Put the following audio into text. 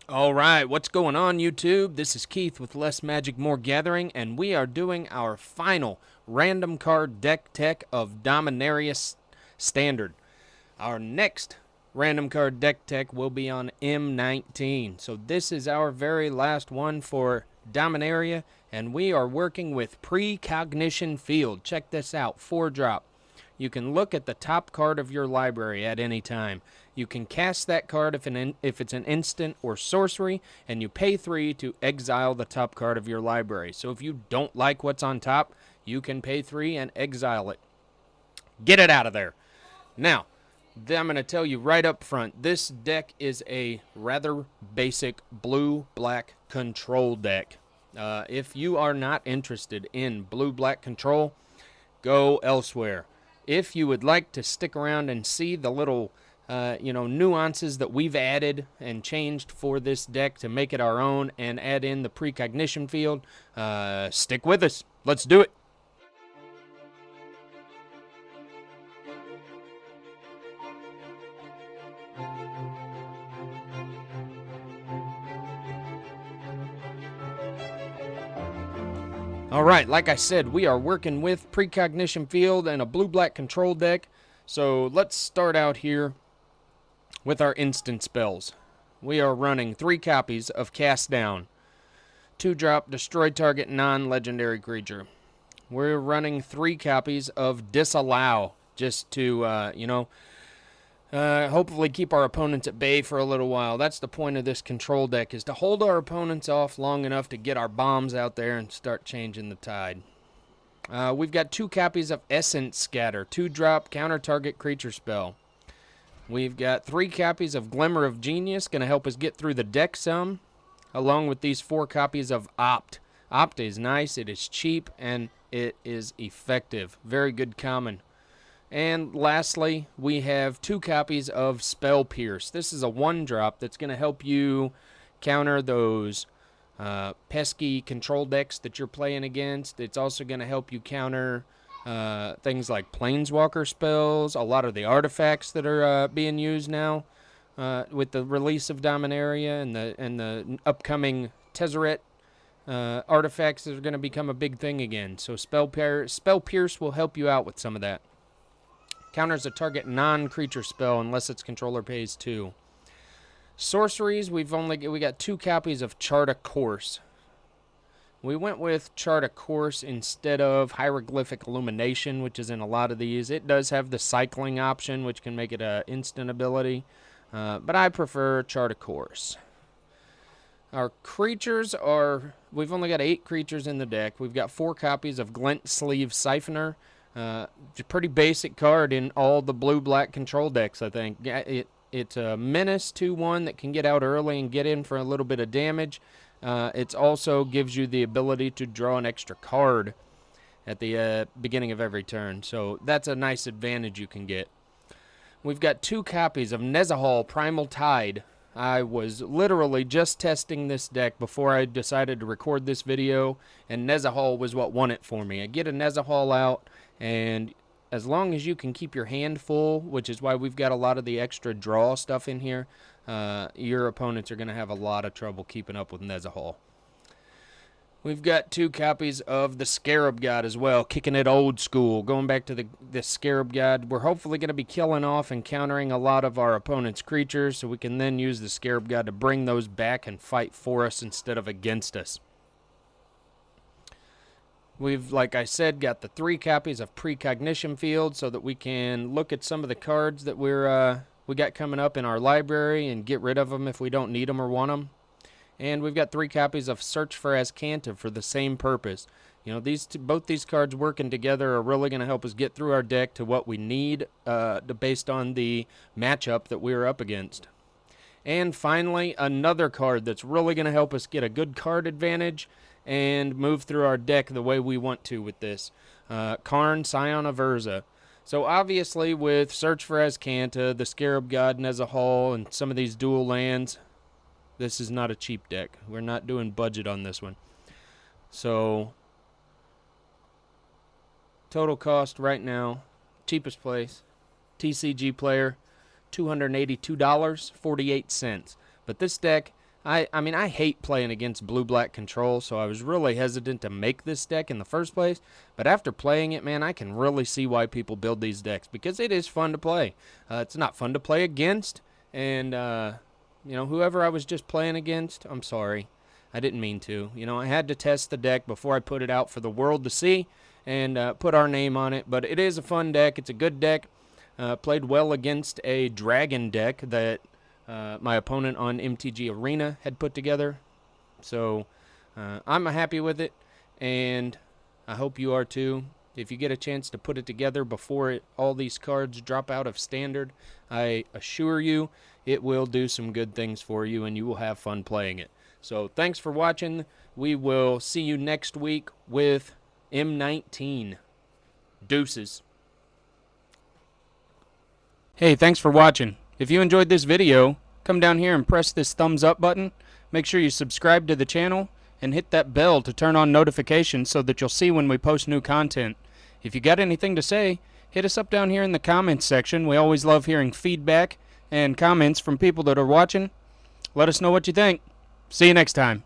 All right, what's going on, YouTube? This is Keith with Less Magic, More Gathering, and we are doing our final random card deck tech of Dominaria Standard. Our next random card deck tech will be on M19. So this is our very last one for Dominaria, and we are working with Precognition Field. Check this out, 4-drop. You can look at the top card of your library at any time. You can cast that card if it's an instant or sorcery, and you pay 3 to exile the top card of your library. So if you don't like what's on top, you can pay 3 and exile it. Get it out of there. Now, I'm going to tell you right up front, this deck is a rather basic blue-black control deck. If you are not interested in blue-black control, go elsewhere. If you would like to stick around and see the little nuances that we've added and changed for this deck to make it our own and add in the precognition field, stick with us. Let's do it. All right, like I said, we are working with Precognition Field and a blue-black control deck. So let's start out here with our instant spells. We are running 3 copies of Cast Down, 2-drop, destroy target non-legendary creature. We're running 3 copies of Disallow, just to, hopefully keep our opponents at bay for a little while. That's the point of this control deck, is to hold our opponents off long enough to get our bombs out there and start changing the tide. We've got 2 copies of Essence Scatter, 2-drop, counter target creature spell. We've got 3 copies of Glimmer of Genius, going to help us get through the deck some, along with these 4 copies of Opt. Opt is nice, it is cheap, and it is effective. Very good common. And lastly, we have 2 copies of Spell Pierce. This is a 1-drop that's going to help you counter those pesky control decks that you're playing against. It's also going to help you counter things like Planeswalker spells, a lot of the artifacts that are being used now with the release of Dominaria and the upcoming Tezzeret artifacts that are going to become a big thing again. So Spell Pierce will help you out with some of that. Counters a target non-creature spell unless its controller pays 2. Sorceries, we got 2 copies of Chart a Course. We went with Chart a Course instead of Hieroglyphic Illumination, which is in a lot of these. It does have the cycling option, which can make it an instant ability, but I prefer Chart a Course. Our creatures are, we've only got 8 creatures in the deck. We've got 4 copies of Glint Sleeve Siphoner. It's a pretty basic card in all the blue-black control decks, I think. It's a menace 2/1 that can get out early and get in for a little bit of damage. It also gives you the ability to draw an extra card at the beginning of every turn. So that's a nice advantage you can get. We've got 2 copies of Nezahal Primal Tide. I was literally just testing this deck before I decided to record this video, and Nezahal was what won it for me. I get a Nezahal out, and as long as you can keep your hand full, which is why we've got a lot of the extra draw stuff in here, your opponents are going to have a lot of trouble keeping up with Nezahal. We've got 2 copies of the Scarab God as well, kicking it old school. Going back to the Scarab God, we're hopefully going to be killing off and countering a lot of our opponent's creatures, so we can then use the Scarab God to bring those back and fight for us instead of against us. We've, like I said, got the 3 copies of Precognition Field so that we can look at some of the cards that we got coming up in our library and get rid of them if we don't need them or want them. And we've got 3 copies of Search for Azcanta for the same purpose. You know, both these cards working together are really going to help us get through our deck to what we need based on the matchup that we're up against. And finally, another card that's really going to help us get a good card advantage and move through our deck the way we want to with this. Karn, Scion of Urza. So obviously with Search for Azcanta, the Scarab God, Nezahal, and some of these dual lands, this is not a cheap deck. We're not doing budget on this one. So total cost right now, cheapest place, TCG player, $282.48. But this deck, I mean, I hate playing against blue-black control, so I was really hesitant to make this deck in the first place. But after playing it, man, I can really see why people build these decks, because it is fun to play. It's not fun to play against, and, you know, whoever I was just playing against, I'm sorry. I didn't mean to. You know, I had to test the deck before I put it out for the world to see and put our name on it. But it is a fun deck. It's a good deck. Played well against a dragon deck that my opponent on MTG Arena had put together. So I'm happy with it, and I hope you are too. If you get a chance to put it together before all these cards drop out of Standard, I assure you it will do some good things for you, and you will have fun playing it. So thanks for watching. We will see you next week with M19. Deuces. Hey, thanks for watching. If you enjoyed this video, come down here and press this thumbs up button. Make sure you subscribe to the channel and hit that bell to turn on notifications so that you'll see when we post new content. If you got anything to say, hit us up down here in the comments section. We always love hearing feedback and comments from people that are watching. Let us know what you think. See you next time.